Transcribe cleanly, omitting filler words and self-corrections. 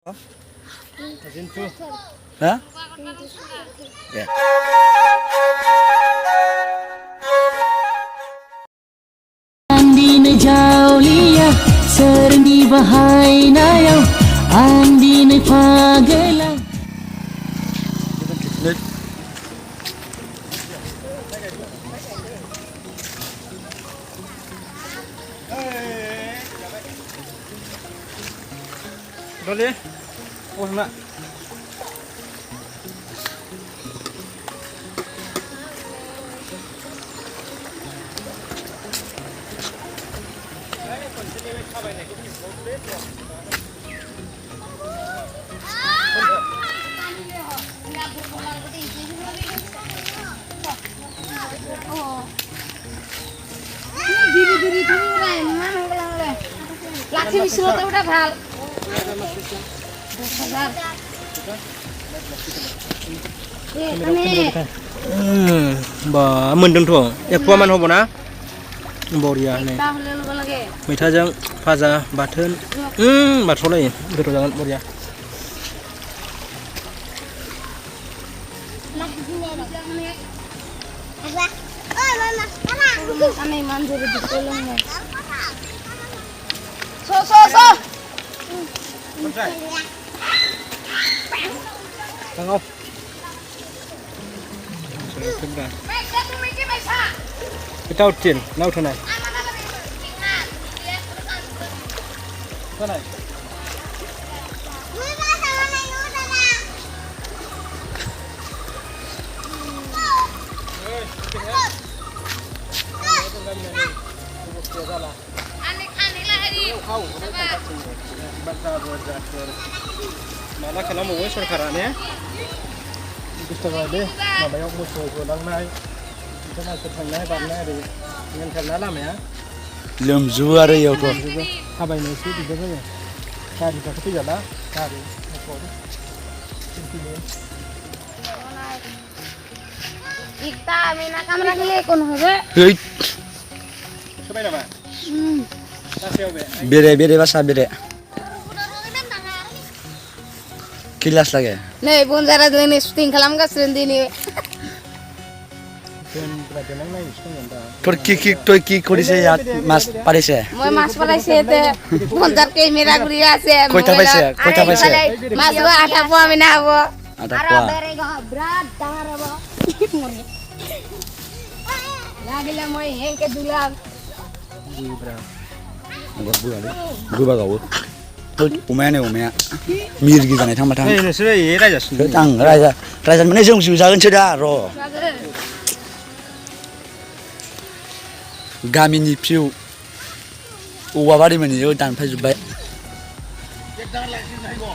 Hah? Ya. Andin jaulia serni bahai nayo andin pagela Boleh? Oh, nak. Diri murah, mana kelang le? Laksi disuruh tahu dah hal. 10,000. Bah, mendeng tuh. Ya, puaman hobo na? Boria nih. Tahu lu lagi. मैथाजों भाजा बाथोन बाथ्र'लायो गोथाव जागोन बरिया Aneh manjur di kolongnya. So. Tengok. Kita utin, nau tunai. Tunai. Malah kalau mau सरखारानो बुस्थुआ दे माबायाव मोसौ होलांनाय बिदिनो मानसि थांनाय बारनाय ओरै मेनथेरना लामाया लोमजोबो आरो इयावथ' थाबायनो एसे दिगदार जायो गारिफ्राथ' फैजाला गारि मटर Kita mina kamera kali kon hobe. है सोबाय नामा सासेयाव बे बेरे बासा बेरे किलास लागे Nih, bunzara tuh ini syuting kalam gas sendiri. दोनग्रा देनां नायनोसै दा তোর কি করিছে ইয়াত মাছ পারিছে Mau mas palai sete. Bunzar kamera guri ase. কয়টা পাইছে Mas gua ada buah mina bu. আটা পোৱা Bere go berat tangar bu. Lagi lah mau yang ke dulang. Gauba गावो अमायानो अमाया मिरगि जानाय थांबाथां नै नोंसोरो ए रायजासिनो आं रायजा माने जों जागोनसो दा र' गामिनि फिउ औवाबारि मोनैयाव दानफायजोब्बाय एक दान लाखिनो हायो